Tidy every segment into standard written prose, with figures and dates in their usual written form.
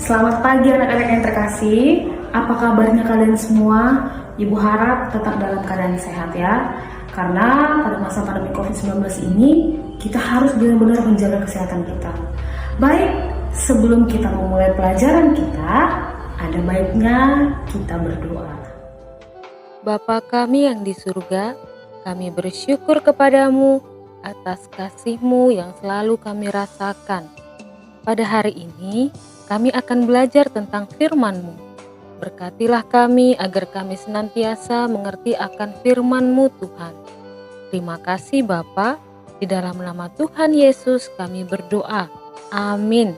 Selamat pagi anak-anak yang terkasih. Apa kabarnya kalian semua? Ibu harap tetap dalam keadaan sehat ya. Karena pada masa pandemi COVID-19 ini kita harus benar-benar menjaga kesehatan kita. Baik, sebelum kita memulai pelajaran kita, ada baiknya kita berdoa. Bapa kami yang di surga, kami bersyukur kepadamu atas kasih-Mu yang selalu kami rasakan. Pada hari ini, kami akan belajar tentang firman-Mu. Berkatilah kami agar kami senantiasa mengerti akan firman-Mu Tuhan. Terima kasih Bapa, di dalam nama Tuhan Yesus kami berdoa. Amin.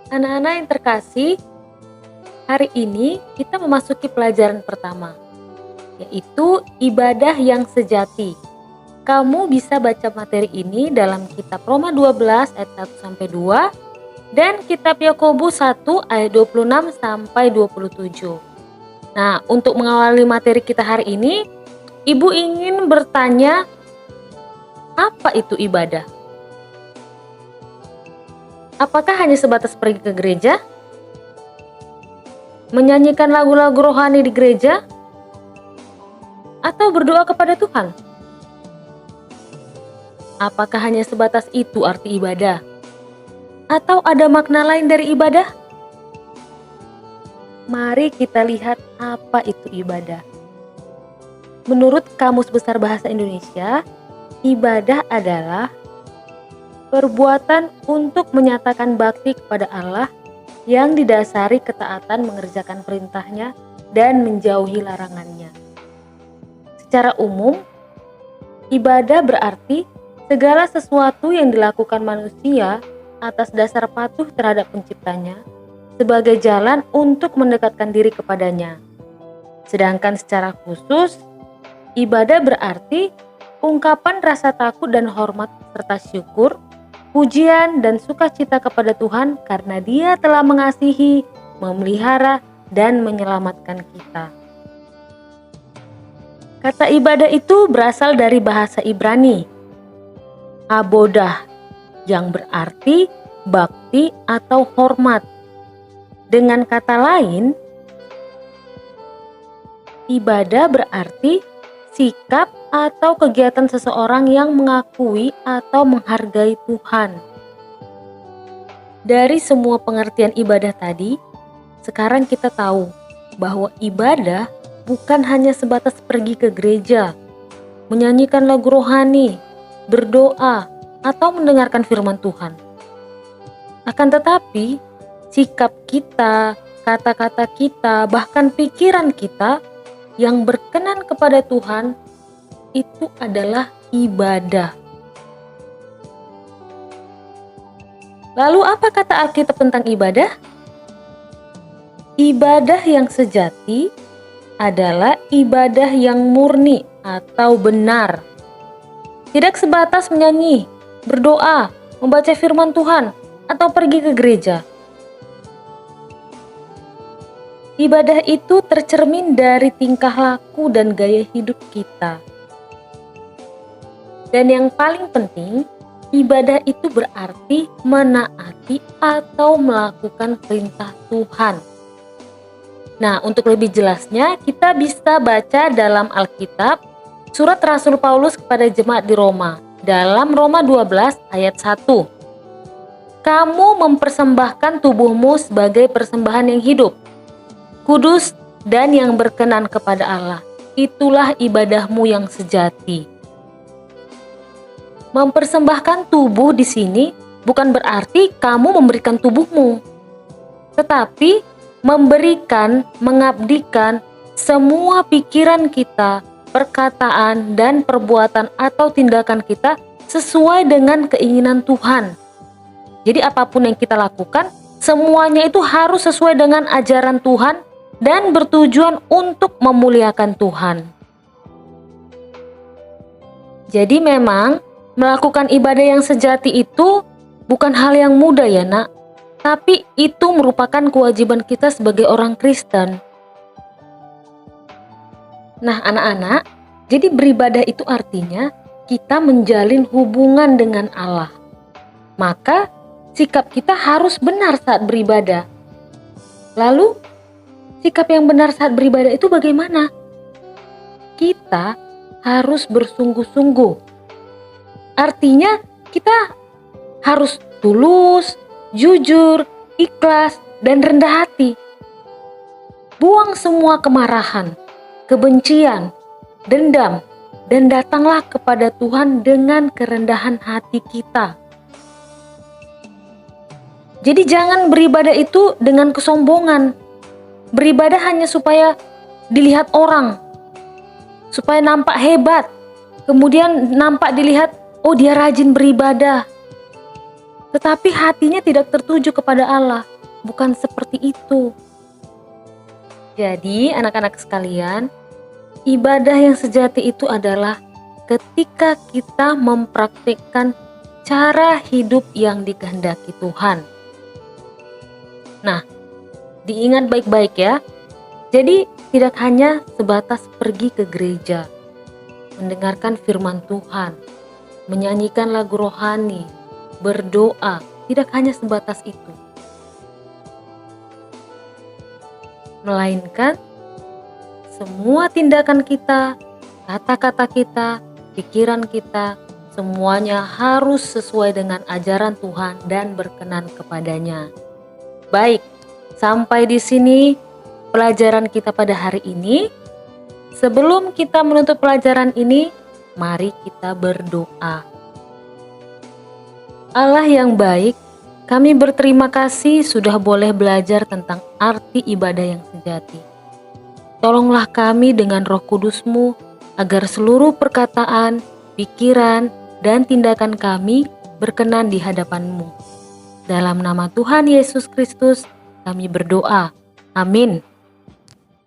Anak-anak yang terkasih, hari ini kita memasuki pelajaran pertama, yaitu ibadah yang sejati. Kamu bisa baca materi ini dalam kitab Roma 12 ayat 1-2 dan kitab Yakobus 1 ayat 26 sampai 27. Nah, untuk mengawali materi kita hari ini, Ibu ingin bertanya, apa itu ibadah? Apakah hanya sebatas pergi ke gereja? Menyanyikan lagu-lagu rohani di gereja? Atau berdoa kepada Tuhan? Apakah hanya sebatas itu arti ibadah? Atau ada makna lain dari ibadah? Mari kita lihat apa itu ibadah. Menurut Kamus Besar Bahasa Indonesia, ibadah adalah perbuatan untuk menyatakan bakti kepada Allah yang didasari ketaatan mengerjakan perintahnya dan menjauhi larangannya. Secara umum, ibadah berarti segala sesuatu yang dilakukan manusia atas dasar patuh terhadap penciptanya sebagai jalan untuk mendekatkan diri kepadanya. Sedangkan secara khusus, ibadah berarti ungkapan rasa takut dan hormat serta syukur, pujian dan sukacita kepada Tuhan karena Dia telah mengasihi, memelihara, dan menyelamatkan kita. Kata ibadah itu berasal dari bahasa Ibrani, abodah, yang berarti bakti atau hormat. Dengan kata lain, ibadah berarti sikap atau kegiatan seseorang yang mengakui atau menghargai Tuhan. Dari semua pengertian ibadah tadi, sekarang kita tahu bahwa ibadah bukan hanya sebatas pergi ke gereja, menyanyikan lagu rohani, berdoa, atau mendengarkan firman Tuhan. Akan tetapi, sikap kita, kata-kata kita, bahkan pikiran kita yang berkenan kepada Tuhan itu adalah ibadah. Lalu apa kata Alkitab tentang ibadah? Ibadah yang sejati adalah ibadah yang murni atau benar. Tidak sebatas menyanyi, berdoa, membaca firman Tuhan, atau pergi ke gereja. Ibadah itu tercermin dari tingkah laku dan gaya hidup kita. Dan yang paling penting, ibadah itu berarti menaati atau melakukan perintah Tuhan. Nah, untuk lebih jelasnya, kita bisa baca dalam Alkitab surat Rasul Paulus kepada jemaat di Roma, dalam Roma 12 ayat 1. Kamu mempersembahkan tubuhmu sebagai persembahan yang hidup, kudus dan yang berkenan kepada Allah. Itulah ibadahmu yang sejati. Mempersembahkan tubuh di sini bukan berarti kamu memberikan tubuhmu, tetapi memberikan, mengabdikan semua pikiran kita, perkataan, dan perbuatan atau tindakan kita sesuai dengan keinginan Tuhan. Jadi apapun yang kita lakukan, semuanya itu harus sesuai dengan ajaran Tuhan dan bertujuan untuk memuliakan Tuhan. Jadi memang melakukan ibadah yang sejati itu bukan hal yang mudah ya nak, tapi itu merupakan kewajiban kita sebagai orang Kristen. Nah anak-anak, jadi beribadah itu artinya kita menjalin hubungan dengan Allah. Maka sikap kita harus benar saat beribadah. Lalu, sikap yang benar saat beribadah itu bagaimana? Kita harus bersungguh-sungguh. Artinya, kita harus tulus, jujur, ikhlas, dan rendah hati. Buang semua kemarahan, kebencian, dendam, dan datanglah kepada Tuhan dengan kerendahan hati kita. Jadi jangan beribadah itu dengan kesombongan. Beribadah hanya supaya dilihat orang, supaya nampak hebat. Kemudian nampak dilihat, oh dia rajin beribadah. Tetapi hatinya tidak tertuju kepada Allah. Bukan seperti itu. Jadi anak-anak sekalian, ibadah yang sejati itu adalah ketika kita mempraktikkan cara hidup yang dikehendaki Tuhan. Nah, diingat baik-baik ya. Jadi tidak hanya sebatas pergi ke gereja, mendengarkan firman Tuhan, menyanyikan lagu rohani, berdoa, tidak hanya sebatas itu. Melainkan semua tindakan kita, kata-kata kita, pikiran kita, semuanya harus sesuai dengan ajaran Tuhan dan berkenan kepadanya. Baik, sampai di sini pelajaran kita pada hari ini. Sebelum kita menutup pelajaran ini, mari kita berdoa. Allah yang baik, kami berterima kasih sudah boleh belajar tentang arti ibadah yang sejati. Tolonglah kami dengan Roh Kudus-Mu agar seluruh perkataan, pikiran, dan tindakan kami berkenan di hadapan-Mu. Dalam nama Tuhan Yesus Kristus, kami berdoa. Amin.